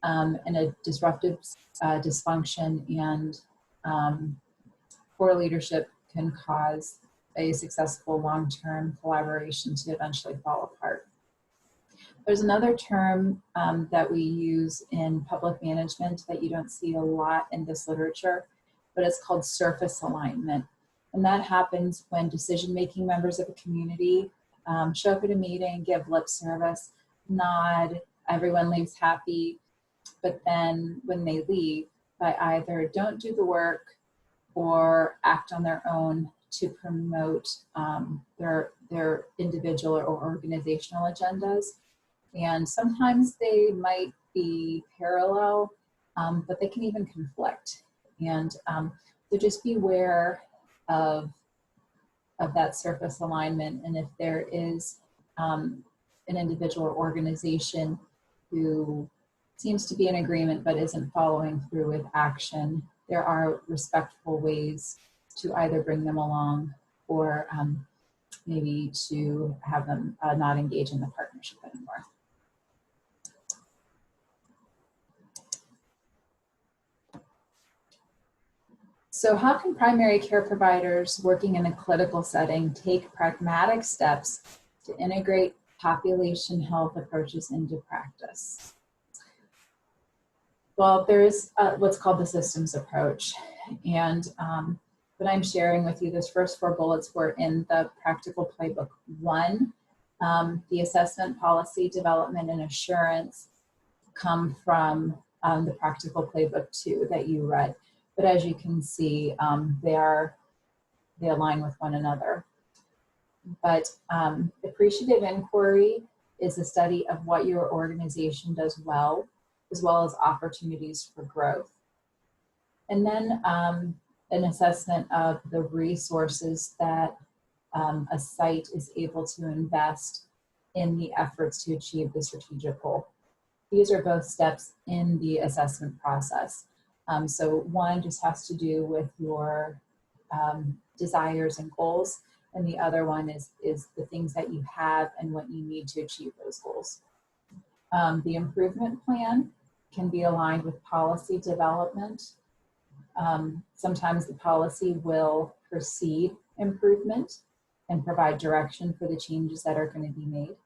And a disruptive dysfunction and poor leadership can cause a successful long-term collaboration to eventually fall apart. There's another term that we use in public management that you don't see a lot in this literature, but it's called surface alignment. And that happens when decision-making members of a community show up at a meeting, give lip service, nod, everyone leaves happy, but then when they leave, they either don't do the work or act on their own to promote their individual or organizational agendas. And sometimes they might be parallel, but they can even conflict. And so just beware of that surface alignment. And if there is an individual or organization who seems to be in agreement but isn't following through with action, there are respectful ways to either bring them along or maybe to have them not engage in the partnership anymore. So how can primary care providers working in a clinical setting take pragmatic steps to integrate population health approaches into practice? Well, there is what's called the systems approach. And what I'm sharing with you, those first 4 bullets were in the Practical Playbook 1. The assessment, policy, development, and assurance come from the Practical Playbook 2 that you read. But as you can see, they align with one another. But appreciative inquiry is a study of what your organization does well, as well as opportunities for growth. And then an assessment of the resources that a site is able to invest in the efforts to achieve the strategic goal. These are both steps in the assessment process. So one just has to do with your desires and goals, and the other one is the things that you have and what you need to achieve those goals. The improvement plan can be aligned with policy development. Sometimes the policy will precede improvement and provide direction for the changes that are going to be made.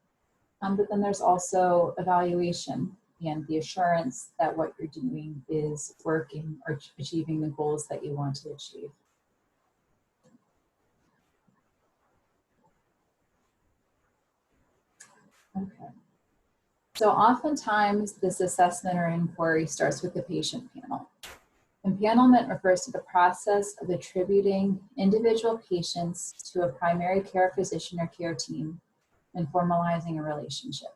But then there's also evaluation and the assurance that what you're doing is working or achieving the goals that you want to achieve. Okay. So oftentimes this assessment or inquiry starts with the patient panel. Empanelment refers to the process of attributing individual patients to a primary care physician or care team and formalizing a relationship.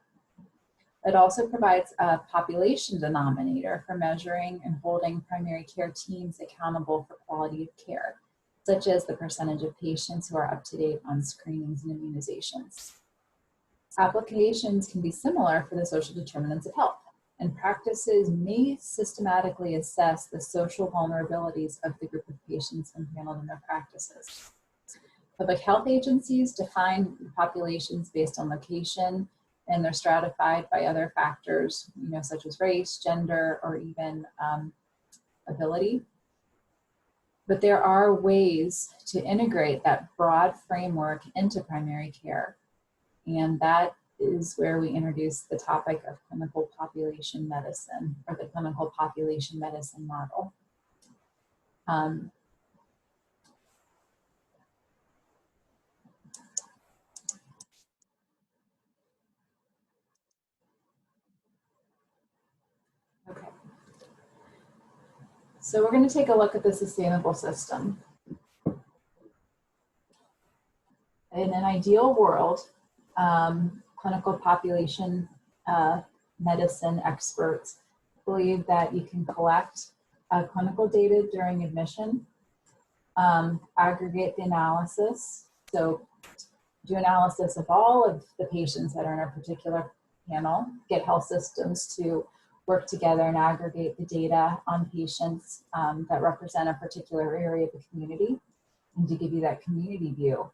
It also provides a population denominator for measuring and holding primary care teams accountable for quality of care. such as the percentage of patients who are up to date on screenings and immunizations. Applications can be similar for the social determinants of health, and practices may systematically assess the social vulnerabilities of the group of patients impaneled in their practices. Public health agencies define populations based on location, and they're stratified by other factors, such as race, gender, or even ability. But there are ways to integrate that broad framework into primary care. And that is where we introduce the topic of clinical population medicine, or the clinical population medicine model. Okay. So we're going to take a look at the sustainable system. In an ideal world, clinical population medicine experts believe that you can collect clinical data during admission, aggregate the analysis, so do analysis of all of the patients that are in a particular panel, get health systems to work together and aggregate the data on patients that represent a particular area of the community, and to give you that community view.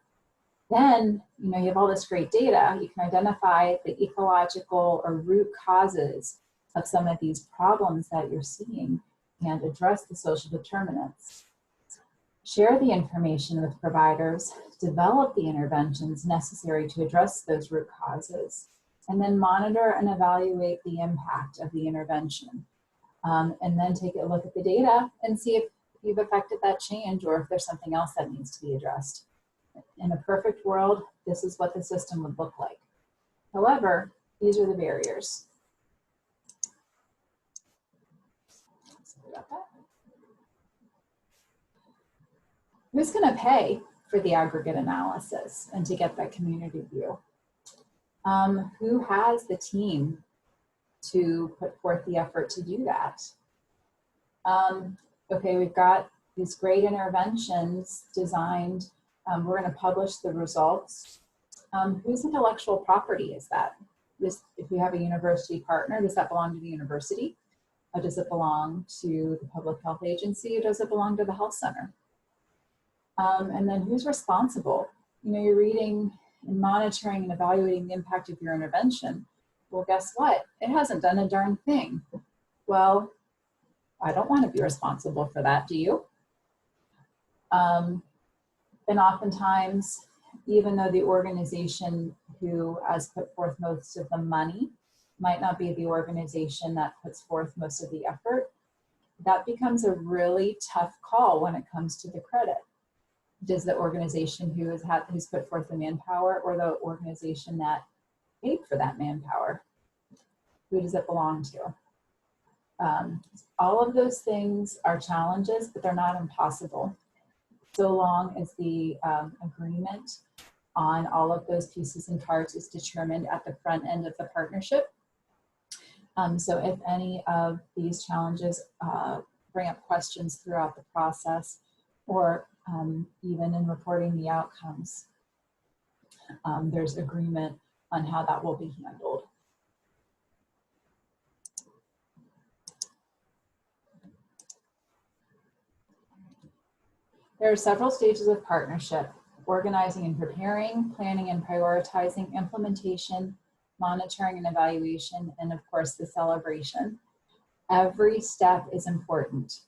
Then, you have all this great data. You can identify the ecological or root causes of some of these problems that you're seeing and address the social determinants. Share the information with providers, develop the interventions necessary to address those root causes, and then monitor and evaluate the impact of the intervention. And then take a look at the data and see if you've affected that change or if there's something else that needs to be addressed. In a perfect world, this is what the system would look like. However, these are the barriers. Sorry about that. Who's going to pay for the aggregate analysis and to get that community view? Who has the team to put forth the effort to do that? Okay, we've got these great interventions designed. We're going to publish the results. Whose intellectual property is that? If we have a university partner, does that belong to the university? Or does it belong to the public health agency? Or does it belong to the health center? And then who's responsible? You're reading and monitoring and evaluating the impact of your intervention. Well, guess what? It hasn't done a darn thing. Well, I don't want to be responsible for that, do you? And oftentimes, even though the organization who has put forth most of the money might not be the organization that puts forth most of the effort, that becomes a really tough call when it comes to the credit. Does the organization who's put forth the manpower, or the organization that paid for that manpower? Who does it belong to? All of those things are challenges, but they're not impossible. So long as the agreement on all of those pieces and parts is determined at the front end of the partnership. So if any of these challenges bring up questions throughout the process, or even in reporting the outcomes, there's agreement on how that will be handled. There are several stages of partnership: organizing and preparing, planning and prioritizing, implementation, monitoring and evaluation, and of course the celebration. Every step is important.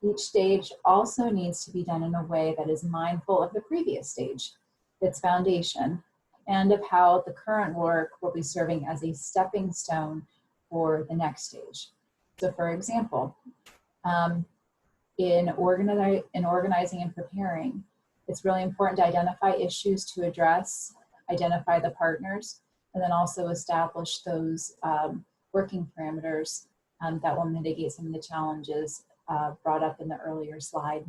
Each stage also needs to be done in a way that is mindful of the previous stage, its foundation, and of how the current work will be serving as a stepping stone for the next stage. So for example, in organizing and preparing, it's really important to identify issues to address, identify the partners, and then also establish those working parameters that will mitigate some of the challenges brought up in the earlier slide.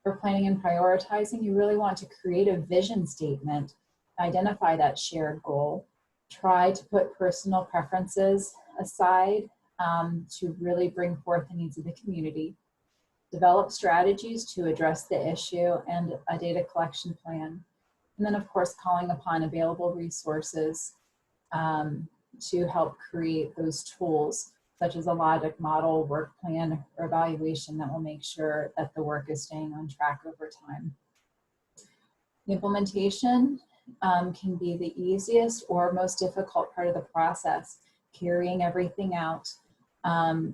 For planning and prioritizing, you really want to create a vision statement, identify that shared goal, try to put personal preferences aside to really bring forth the needs of the community. develop strategies to address the issue, and a data collection plan. And then, of course, calling upon available resources to help create those tools, such as a logic model, work plan, or evaluation that will make sure that the work is staying on track over time. The implementation can be the easiest or most difficult part of the process, carrying everything out.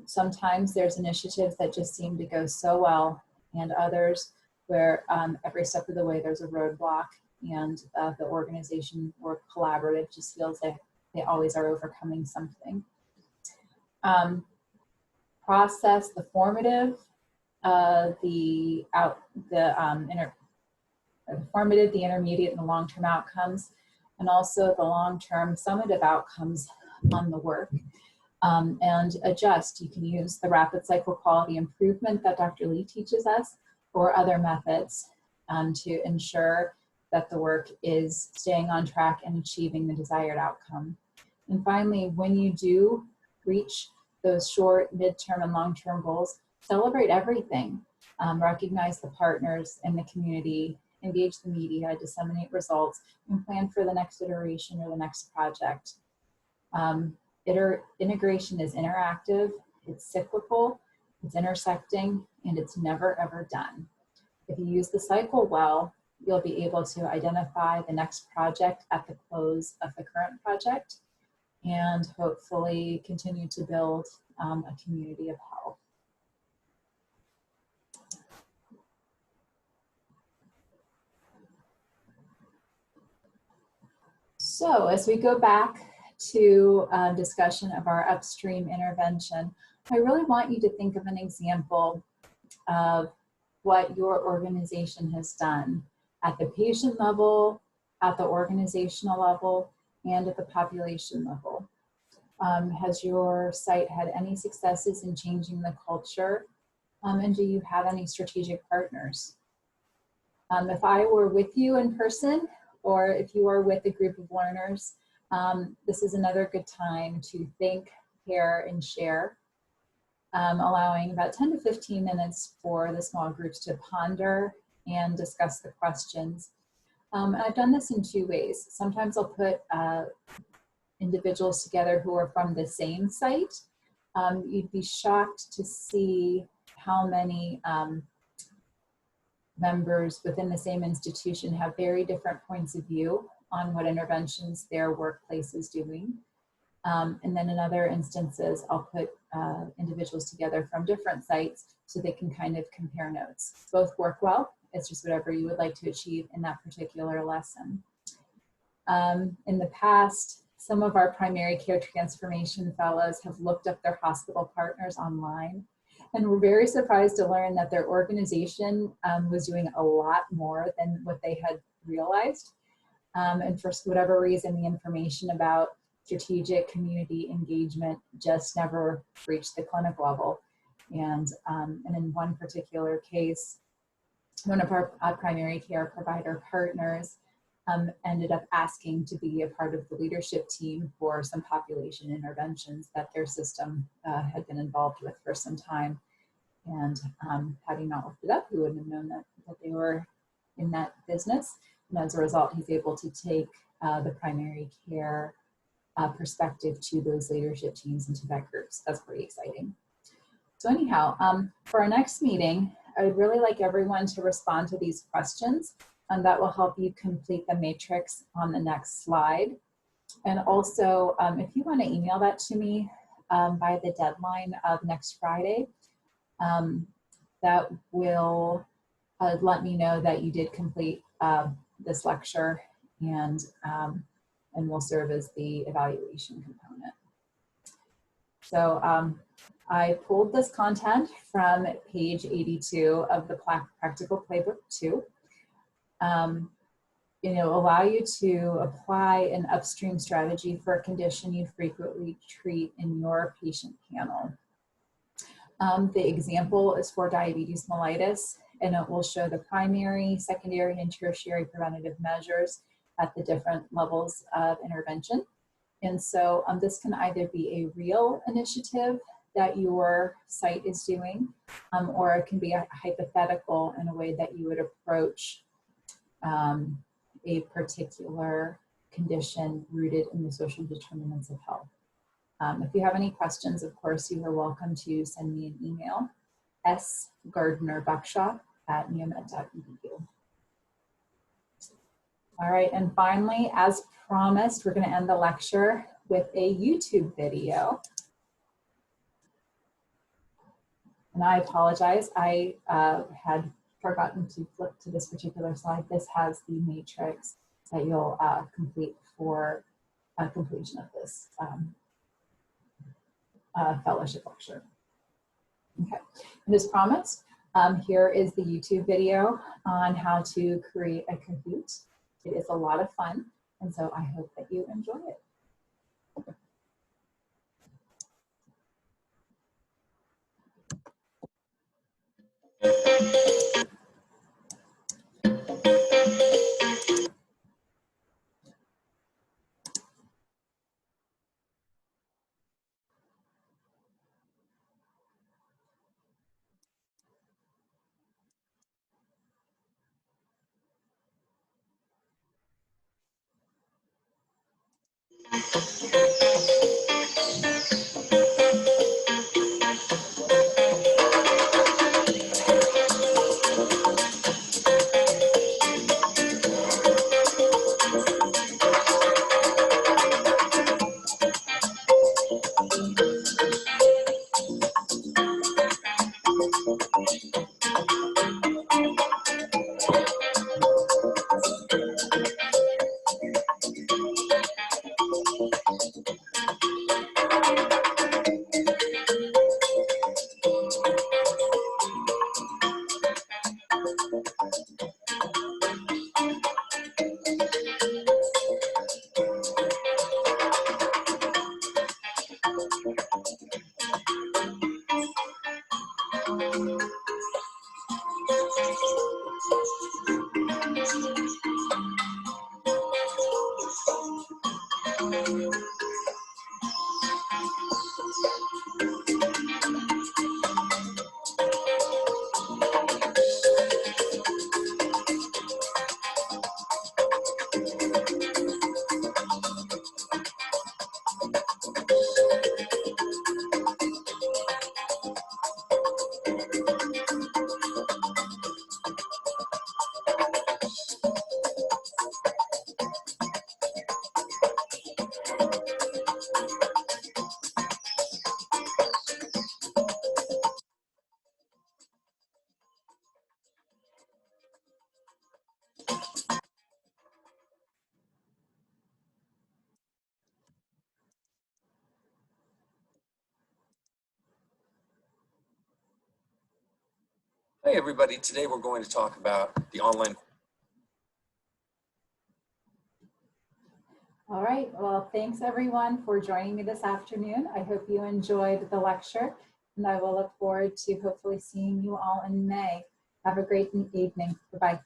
Sometimes there's initiatives that just seem to go so well, and others where every step of the way there's a roadblock, and the organization or collaborative just feels like they always are overcoming something. Process, the formative, the intermediate, and the long-term outcomes, and also the long-term summative outcomes on the work. And adjust. You can use the rapid cycle quality improvement that Dr. Lee teaches us, or other methods to ensure that the work is staying on track and achieving the desired outcome. And finally, when you do reach those short, midterm, and long-term goals, celebrate everything. Recognize the partners in the community, engage the media, disseminate results, and plan for the next iteration or the next project. Integration is interactive, it's cyclical, it's intersecting, and it's never ever done. If you use the cycle well, you'll be able to identify the next project at the close of the current project, and hopefully continue to build a community of health. So as we go back to discussion of our upstream intervention, I really want you to think of an example of what your organization has done at the patient level, at the organizational level, and at the population level. Has your site had any successes in changing the culture? And do you have any strategic partners? If I were with you in person, or if you are with a group of learners, this is another good time to think, pair, and share, allowing about 10 to 15 minutes for the small groups to ponder and discuss the questions. And I've done this in two ways. Sometimes I'll put individuals together who are from the same site. You'd be shocked to see how many members within the same institution have very different points of view on what interventions their workplace is doing. And then in other instances, I'll put individuals together from different sites so they can kind of compare notes. Both work well. It's just whatever you would like to achieve in that particular lesson. In the past, some of our primary care transformation fellows have looked up their hospital partners online, and were very surprised to learn that their organization was doing a lot more than what they had realized. And for whatever reason, the information about strategic community engagement just never reached the clinic level. And in one particular case, one of our primary care provider partners ended up asking to be a part of the leadership team for some population interventions that their system had been involved with for some time. And having not looked it up, we wouldn't have known that they were in that business. And as a result, he's able to take the primary care perspective to those leadership teams and to that group. So that's pretty exciting. So anyhow, for our next meeting, I would really like everyone to respond to these questions, and that will help you complete the matrix on the next slide. And also, if you want to email that to me by the deadline of next Friday, that will let me know that you did complete this lecture, and will serve as the evaluation component. So I pulled this content from page 82 of the Practical Playbook 2. Allow you to apply an upstream strategy for a condition you frequently treat in your patient panel. The example is for diabetes mellitus, and it will show the primary, secondary, and tertiary preventative measures at the different levels of intervention. And so this can either be a real initiative that your site is doing, or it can be a hypothetical in a way that you would approach a particular condition rooted in the social determinants of health. If you have any questions, of course, you are welcome to send me an email, sgardnerbuckshaw@neomed.edu. All right, and finally, as promised, we're going to end the lecture with a YouTube video. And I apologize, I had forgotten to flip to this particular slide. This has the matrix that you'll complete for completion of this fellowship lecture. Okay, and as promised, here is the YouTube video on how to create a Kahoot. It is a lot of fun, and so I hope that you enjoy it. Hey everybody, today we're going to talk about the online. All right, well, thanks everyone for joining me this afternoon. I hope you enjoyed the lecture, and I will look forward to hopefully seeing you all in May. Have a great evening. Bye-bye.